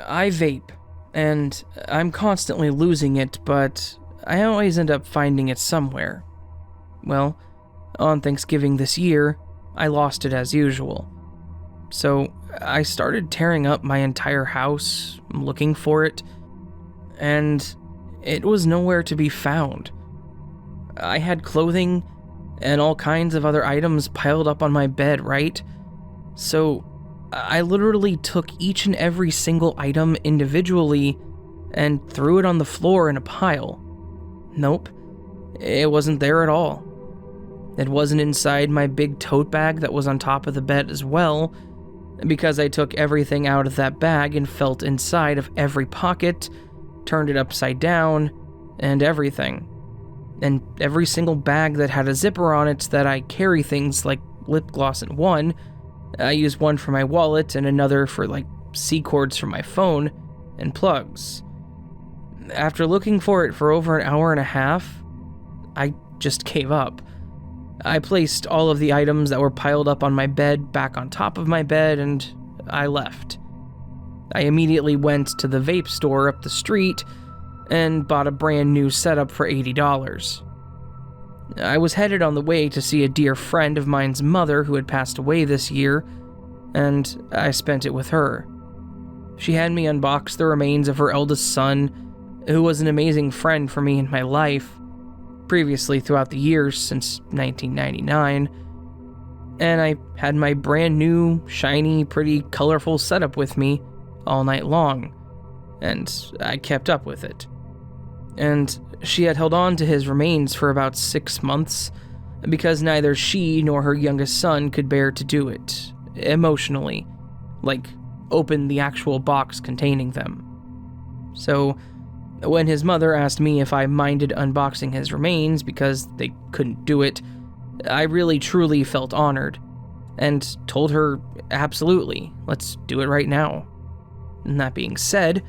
I vape, and I'm constantly losing it, but I always end up finding it somewhere. Well, on Thanksgiving this year, I lost it as usual. So I started tearing up my entire house, looking for it, and it was nowhere to be found. I had clothing and all kinds of other items piled up on my bed, right? So I literally took each and every single item individually and threw it on the floor in a pile. Nope, it wasn't there at all. It wasn't inside my big tote bag that was on top of the bed as well, because I took everything out of that bag and felt inside of every pocket, turned it upside down, and everything. And every single bag that had a zipper on it that I carry things like lip gloss in one, I use one for my wallet and another for like C cords for my phone and plugs. After looking for it for over an hour and a half, I just gave up. I placed all of the items that were piled up on my bed back on top of my bed, and I left. I immediately went to the vape store up the street and bought a brand new setup for $80. I was headed on the way to see a dear friend of mine's mother who had passed away this year, and I spent it with her. She had me unbox the remains of her eldest son, who was an amazing friend for me in my life, previously throughout the years since 1999, and I had my brand new, shiny, pretty colorful setup with me all night long, and I kept up with it. And she had held on to his remains for about 6 months, because neither she nor her youngest son could bear to do it, emotionally, like open the actual box containing them. So when his mother asked me if I minded unboxing his remains because they couldn't do it, I really truly felt honored, and told her, absolutely, let's do it right now. And that being said,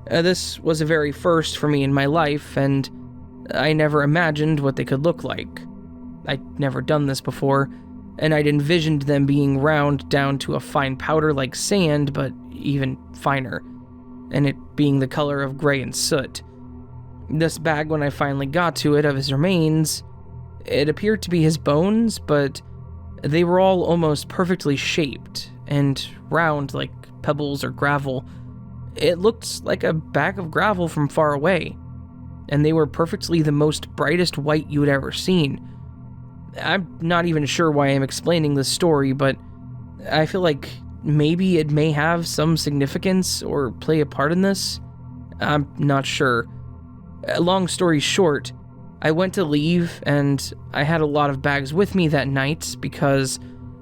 this was a very first for me in my life, and I never imagined what they could look like. I'd never done this before, and I'd envisioned them being round down to a fine powder like sand, but even finer, and it being the color of gray and soot. This bag, when I finally got to it of his remains, it appeared to be his bones, but they were all almost perfectly shaped and round like pebbles or gravel. It looked like a bag of gravel from far away, and they were perfectly the most brightest white you had ever seen. I'm not even sure why I'm explaining this story, but I feel like maybe it may have some significance or play a part in this. I'm not sure. Long story short, I went to leave, and I had a lot of bags with me that night because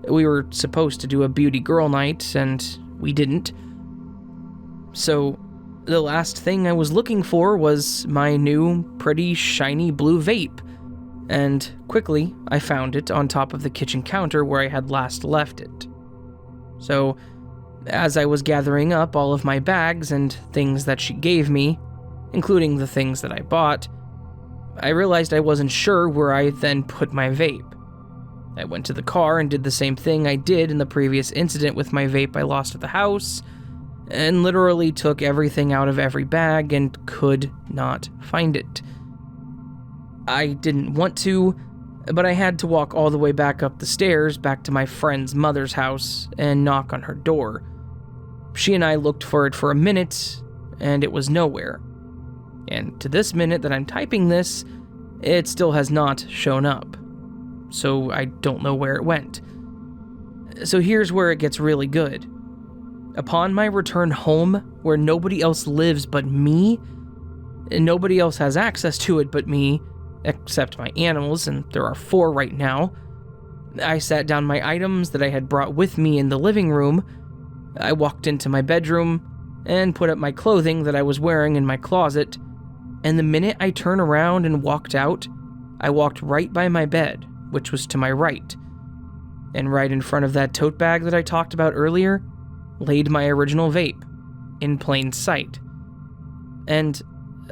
we were supposed to do a beauty girl night, and we didn't. So the last thing I was looking for was my new, pretty shiny blue vape, and quickly I found it on top of the kitchen counter where I had last left it. So as I was gathering up all of my bags and things that she gave me, including the things that I bought, I realized I wasn't sure where I then put my vape. I went to the car and did the same thing I did in the previous incident with my vape I lost at the house, and literally took everything out of every bag and could not find it. I didn't want to, but I had to walk all the way back up the stairs back to my friend's mother's house and knock on her door. She and I looked for it for a minute, and it was nowhere. And to this minute that I'm typing this, it still has not shown up. So I don't know where it went. So here's where it gets really good. Upon my return home, where nobody else lives but me, and nobody else has access to it but me, except my animals, and there are 4 right now, I sat down my items that I had brought with me in the living room. I walked into my bedroom and put up my clothing that I was wearing in my closet, and the minute I turned around and walked out, I walked right by my bed, which was to my right. And right in front of that tote bag that I talked about earlier, laid my original vape, in plain sight. And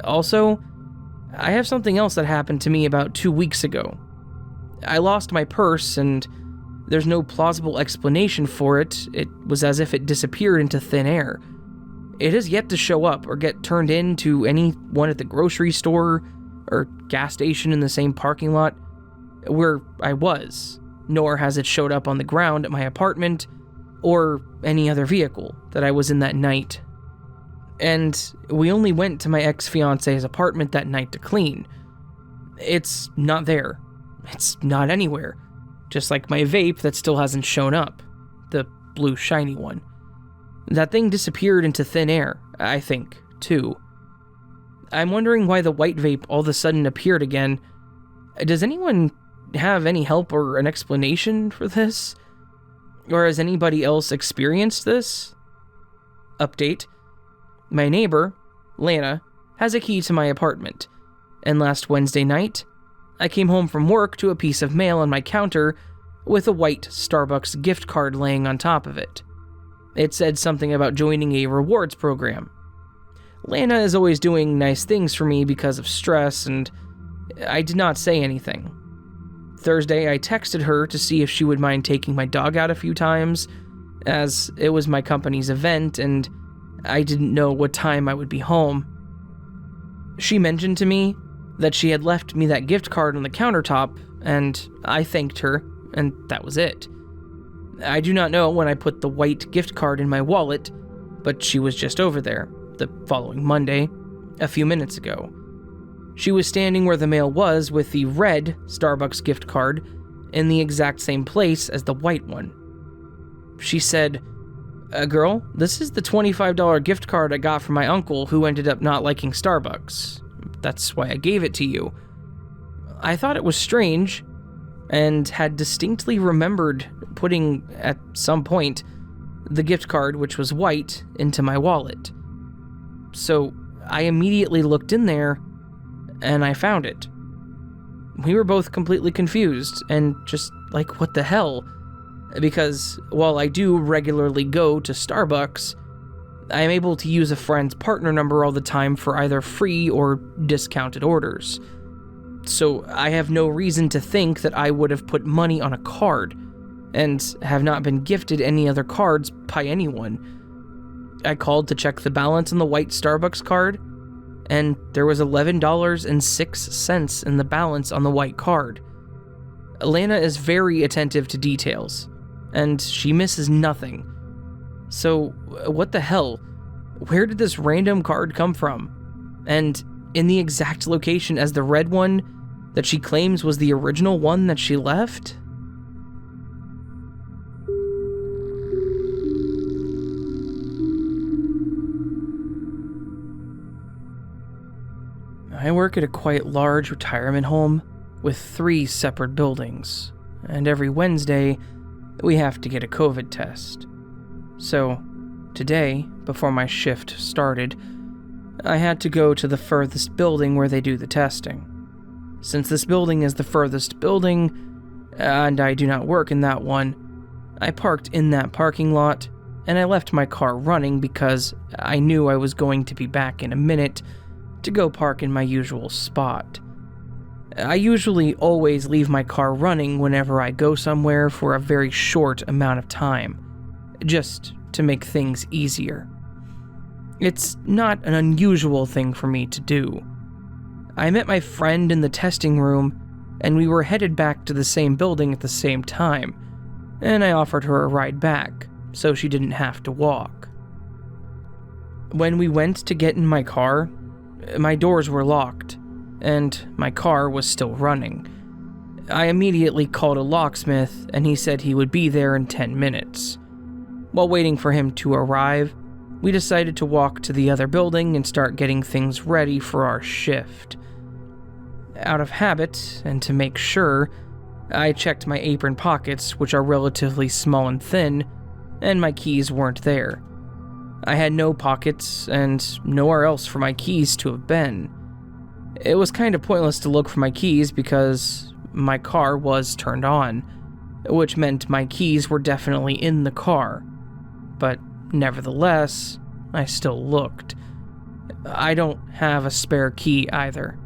also, I have something else that happened to me about 2 weeks ago. I lost my purse, and there's no plausible explanation for it. It was as if it disappeared into thin air. it has yet to show up or get turned in to anyone at the grocery store or gas station in the same parking lot where I was, nor has it showed up on the ground at my apartment or any other vehicle that I was in that night. And we only went to my ex-fiance's apartment that night to clean. It's not there. It's not anywhere. Just like my vape that still hasn't shown up. The blue shiny one. That thing disappeared into thin air, I think, too. I'm wondering why the white vape all of a sudden appeared again. Does anyone have any help or an explanation for this? Or has anybody else experienced this? Update. My neighbor, Lana, has a key to my apartment, and last Wednesday night, I came home from work to a piece of mail on my counter with a white Starbucks gift card laying on top of it. It said something about joining a rewards program. Lana is always doing nice things for me because of stress, and I did not say anything. Thursday, I texted her to see if she would mind taking my dog out a few times, as it was my company's event, and I didn't know what time I would be home. She mentioned to me that she had left me that gift card on the countertop, and I thanked her, and that was it. I do not know when I put the white gift card in my wallet, but she was just over there, the following Monday, a few minutes ago. She was standing where the mail was with the red Starbucks gift card in the exact same place as the white one. She said, "Girl, this is the $25 gift card I got from my uncle who ended up not liking Starbucks. That's why I gave it to you." I thought it was strange, and had distinctly remembered putting, at some point, the gift card, which was white, into my wallet. So I immediately looked in there, and I found it. We were both completely confused, and just like, what the hell? Because while I do regularly go to Starbucks, I am able to use a friend's partner number all the time for either free or discounted orders. So I have no reason to think that I would have put money on a card, and have not been gifted any other cards by anyone. I called to check the balance on the white Starbucks card, and there was $11.06 in the balance on the white card. Alana is very attentive to details, and she misses nothing. So, what the hell? Where did this random card come from? And in the exact location as the red one that she claims was the original one that she left? I work at a quite large retirement home with 3 separate buildings, and every Wednesday, we have to get a COVID test. So, today, before my shift started, I had to go to the furthest building where they do the testing. Since this building is the furthest building, and I do not work in that one, I parked in that parking lot, and I left my car running because I knew I was going to be back in a minute to go park in my usual spot. I usually always leave my car running whenever I go somewhere for a very short amount of time, just to make things easier. It's not an unusual thing for me to do. I met my friend in the testing room, and we were headed back to the same building at the same time, and I offered her a ride back, so she didn't have to walk. When we went to get in my car, my doors were locked, and my car was still running. I immediately called a locksmith, and he said he would be there in 10 minutes. While waiting for him to arrive, we decided to walk to the other building and start getting things ready for our shift. Out of habit, and to make sure, I checked my apron pockets, which are relatively small and thin, and my keys weren't there. I had no pockets, and nowhere else for my keys to have been. It was kind of pointless to look for my keys because my car was turned on, which meant my keys were definitely in the car. But nevertheless, I still looked. I don't have a spare key either.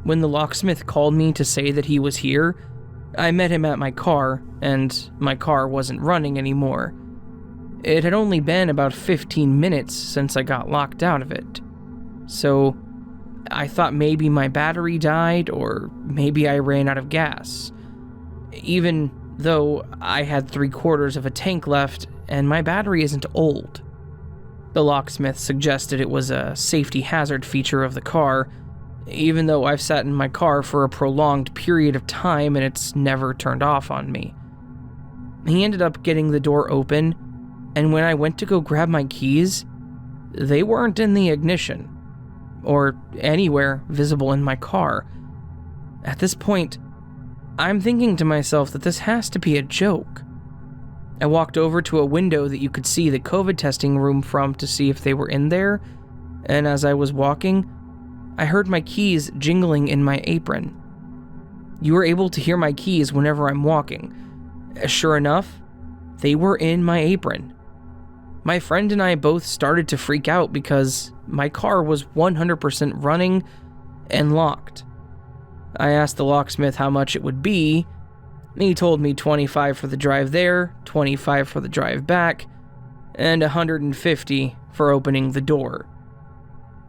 When the locksmith called me to say that he was here, I met him at my car, and my car wasn't running anymore. It had only been about 15 minutes since I got locked out of it. So I thought maybe my battery died, or maybe I ran out of gas. Even though I had 3/4 of a tank left, and my battery isn't old. The locksmith suggested it was a safety hazard feature of the car, even though I've sat in my car for a prolonged period of time and it's never turned off on me. He ended up getting the door open, and when I went to go grab my keys, they weren't in the ignition, or anywhere visible in my car. At this point, I'm thinking to myself that this has to be a joke. I walked over to a window that you could see the COVID testing room from to see if they were in there, and as I was walking, I heard my keys jingling in my apron. You were able to hear my keys whenever I'm walking. Sure enough, they were in my apron. My friend and I both started to freak out because my car was 100% running and locked. I asked the locksmith how much it would be. He told me $25 for the drive there, $25 for the drive back, and $150 for opening the door.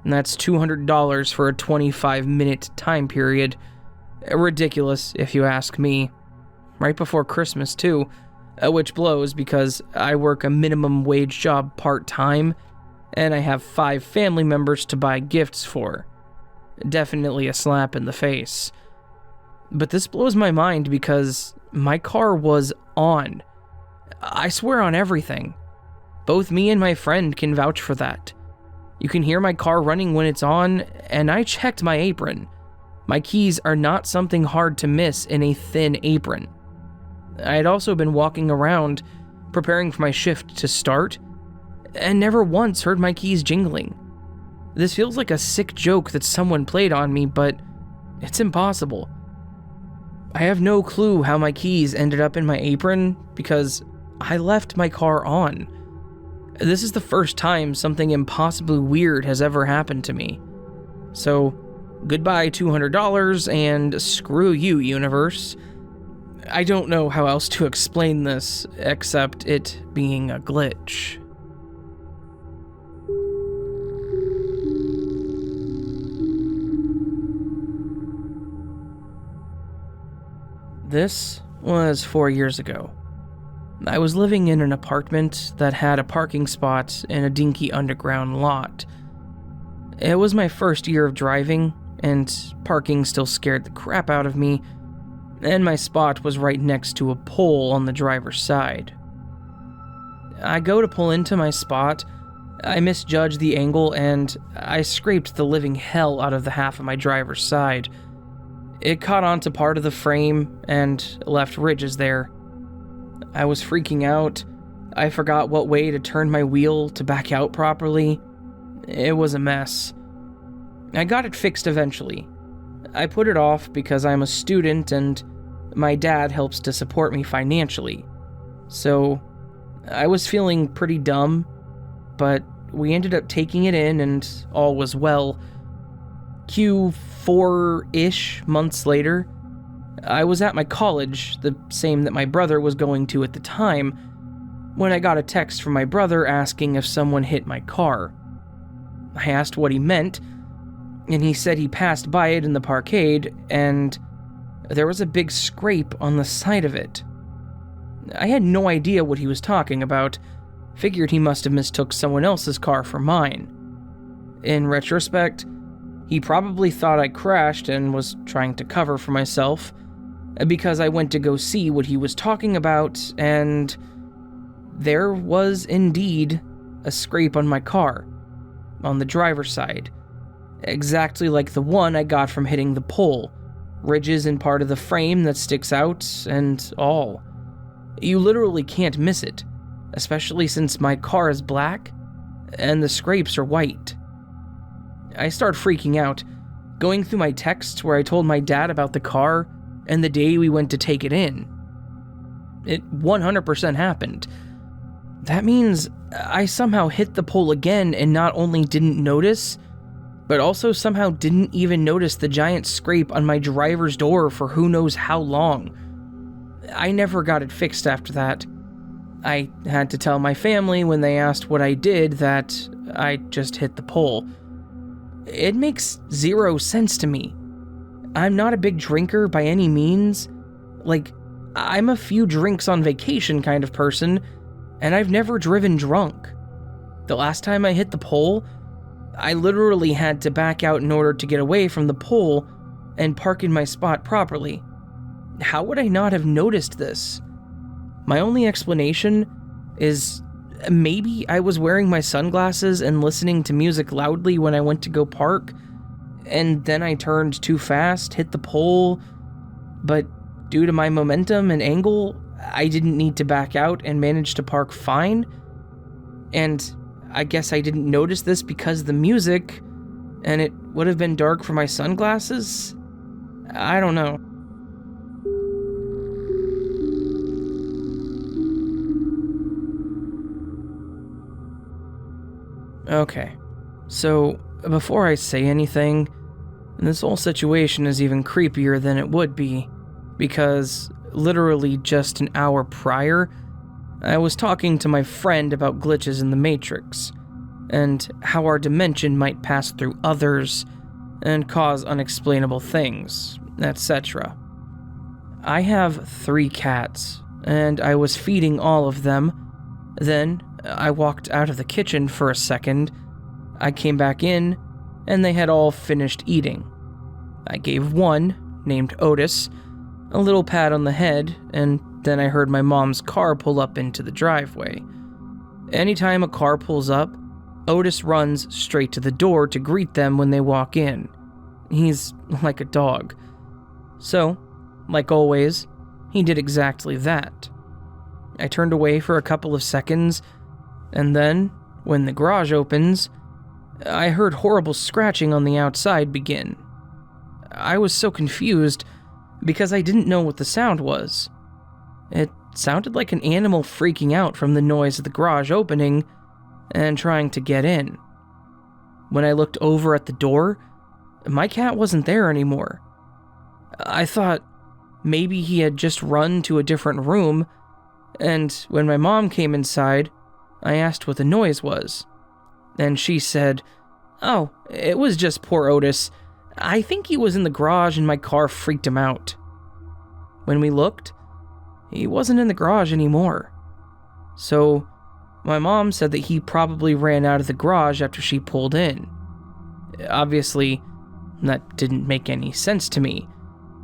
And that's $200 for a 25-minute time period. Ridiculous, if you ask me. Right before Christmas, too, which blows because I work a minimum wage job part-time, and I have 5 family members to buy gifts for. Definitely a slap in the face. But this blows my mind because my car was on. I swear on everything. Both me and my friend can vouch for that. You can hear my car running when it's on, and I checked my apron. My keys are not something hard to miss in a thin apron. I had also been walking around, preparing for my shift to start, and never once heard my keys jingling. This feels like a sick joke that someone played on me, but it's impossible. I have no clue how my keys ended up in my apron because I left my car on. This is the first time something impossibly weird has ever happened to me. So, goodbye $200 and screw you, universe. I don't know how else to explain this except it being a glitch. This was 4 years ago. I was living in an apartment that had a parking spot in a dinky underground lot. It was my first year of driving, and parking still scared the crap out of me, and my spot was right next to a pole on the driver's side. I go to pull into my spot, I misjudge the angle, and I scraped the living hell out of the half of my driver's side. It caught onto part of the frame and left ridges there. I was freaking out. I forgot what way to turn my wheel to back out properly. It was a mess. I got it fixed eventually. I put it off because I'm a student and my dad helps to support me financially. So I was feeling pretty dumb, but we ended up taking it in and all was well. Q4-ish months later, I was at my college, the same that my brother was going to at the time, when I got a text from my brother asking if someone hit my car. I asked what he meant, and he said he passed by it in the parkade, and there was a big scrape on the side of it. I had no idea what he was talking about, figured he must have mistook someone else's car for mine. In retrospect, he probably thought I crashed and was trying to cover for myself, because I went to go see what he was talking about, and there was indeed a scrape on my car, on the driver's side, exactly like the one I got from hitting the pole, ridges in part of the frame that sticks out, and all. You literally can't miss it, especially since my car is black, and the scrapes are white. I start freaking out, going through my texts where I told my dad about the car and the day we went to take it in. It 100% happened. That means I somehow hit the pole again and not only didn't notice, but also somehow didn't even notice the giant scrape on my driver's door for who knows how long. I never got it fixed after that. I had to tell my family when they asked what I did that I just hit the pole. It makes zero sense to me. I'm not a big drinker by any means. Like, I'm a few drinks on vacation kind of person, and I've never driven drunk. The last time I hit the pole, I literally had to back out in order to get away from the pole and park in my spot properly. How would I not have noticed this? My only explanation is maybe I was wearing my sunglasses and listening to music loudly when I went to go park, and then I turned too fast, hit the pole, but due to my momentum and angle, I didn't need to back out and managed to park fine. And I guess I didn't notice this because of the music, and it would have been dark for my sunglasses? I don't know. Okay, so before I say anything, this whole situation is even creepier than it would be, because literally just an hour prior, I was talking to my friend about glitches in the Matrix, and how our dimension might pass through others and cause unexplainable things, etc. I have 3 cats, and I was feeding all of them. Then I walked out of the kitchen for a second, I came back in, and they had all finished eating. I gave one, named Otis, a little pat on the head, and then I heard my mom's car pull up into the driveway. Anytime a car pulls up, Otis runs straight to the door to greet them when they walk in. He's like a dog. So, like always, he did exactly that. I turned away for a couple of seconds, and then, when the garage opens, I heard horrible scratching on the outside begin. I was so confused because I didn't know what the sound was. It sounded like an animal freaking out from the noise of the garage opening and trying to get in. When I looked over at the door, my cat wasn't there anymore. I thought maybe he had just run to a different room, and when my mom came inside, I asked what the noise was. And she said, "Oh, it was just poor Otis. I think he was in the garage and my car freaked him out." When we looked, he wasn't in the garage anymore. So, my mom said that he probably ran out of the garage after she pulled in. Obviously, that didn't make any sense to me,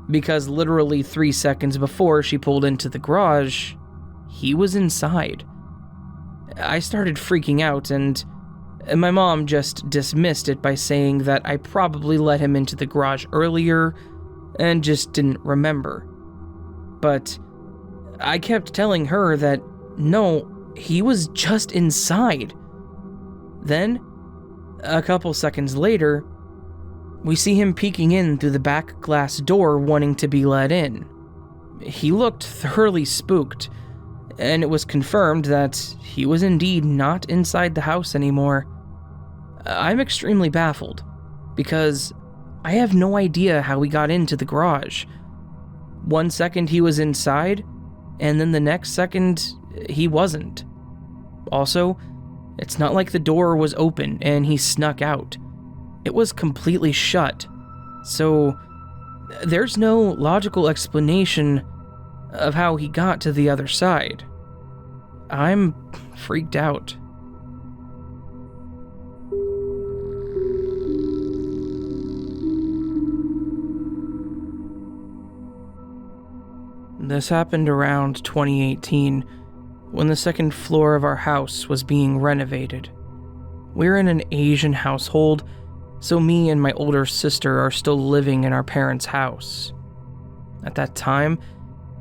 because literally 3 seconds before she pulled into the garage, he was inside. I started freaking out, and my mom just dismissed it by saying that I probably let him into the garage earlier and just didn't remember. But I kept telling her that no, he was just inside. Then, a couple seconds later, we see him peeking in through the back glass door wanting to be let in. He looked thoroughly spooked, and it was confirmed that he was indeed not inside the house anymore. I'm extremely baffled, because I have no idea how he got into the garage. 1 second he was inside, and then the next second he wasn't. Also, it's not like the door was open and he snuck out. It was completely shut, so there's no logical explanation of how he got to the other side. I'm freaked out. This happened around 2018, when the second floor of our house was being renovated. We're in an Asian household, so me and my older sister are still living in our parents' house. At that time,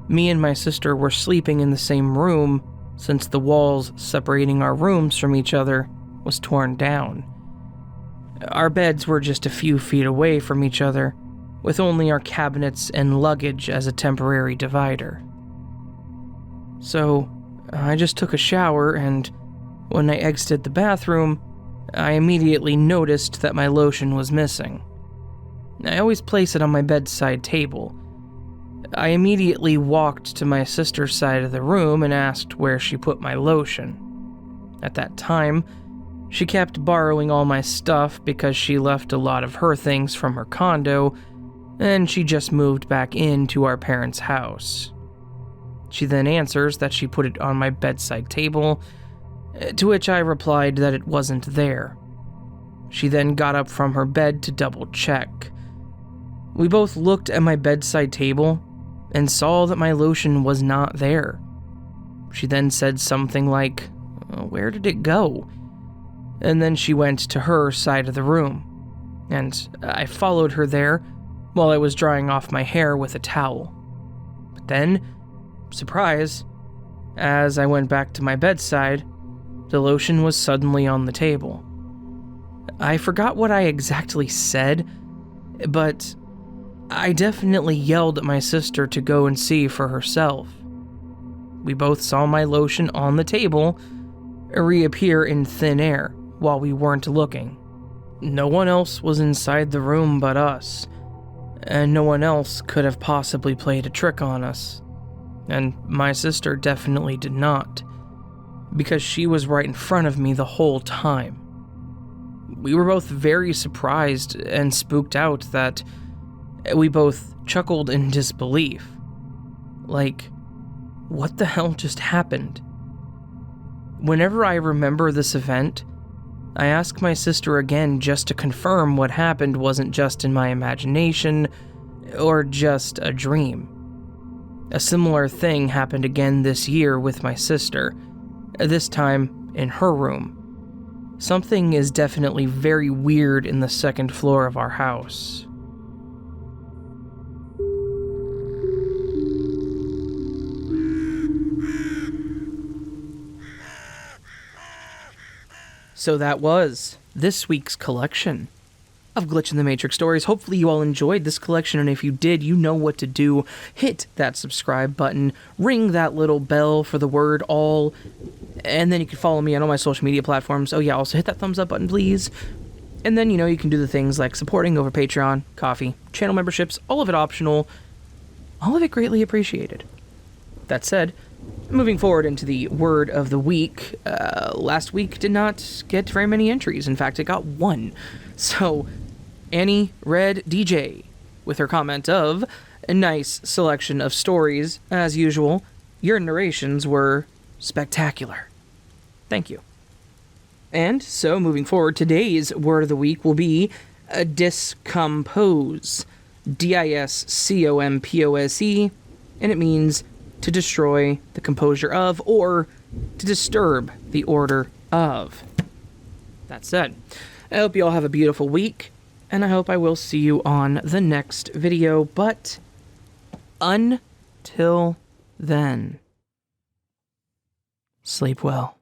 me and my sister were sleeping in the same room since the walls separating our rooms from each other was torn down. Our beds were just a few feet away from each other, with only our cabinets and luggage as a temporary divider. So, I just took a shower, and when I exited the bathroom, I immediately noticed that my lotion was missing. I always place it on my bedside table. I immediately walked to my sister's side of the room and asked where she put my lotion. At that time, she kept borrowing all my stuff because she left a lot of her things from her condo, and she just moved back into our parents' house. She then answers that she put it on my bedside table, to which I replied that it wasn't there. She then got up from her bed to double check. We both looked at my bedside table and saw that my lotion was not there. She then said something like, "Where did it go?" And then she went to her side of the room, and I followed her there while I was drying off my hair with a towel. But then, surprise, as I went back to my bedside, the lotion was suddenly on the table. I forgot what I exactly said, but I definitely yelled at my sister to go and see for herself. We both saw my lotion on the table reappear in thin air while we weren't looking. No one else was inside the room but us, and no one else could have possibly played a trick on us. And my sister definitely did not, because she was right in front of me the whole time. We were both very surprised and spooked out that we both chuckled in disbelief. Like, what the hell just happened? Whenever I remember this event, I ask my sister again just to confirm what happened wasn't just in my imagination or just a dream. A similar thing happened again this year with my sister, this time in her room. Something is definitely very weird in the second floor of our house. So that was this week's collection of Glitch in the Matrix stories. Hopefully you all enjoyed this collection, and if you did, you know what to do. Hit that subscribe button, ring that little bell for the word all, and then you can follow me on all my social media platforms. Oh yeah, also hit that thumbs up button, please. And then, you can do the things like supporting over Patreon, Coffee, channel memberships, all of it optional, all of it greatly appreciated. That said, moving forward into the word of the week, last week did not get very many entries. In fact, it got one. So, Annie Red DJ, with her comment of, "A nice selection of stories, as usual. Your narrations were spectacular." Thank you. And so, moving forward, today's word of the week will be discompose. DISCOMPOSE, and it means to destroy the composure of, or to disturb the order of. That said, I hope you all have a beautiful week, and I hope I will see you on the next video, but until then, sleep well.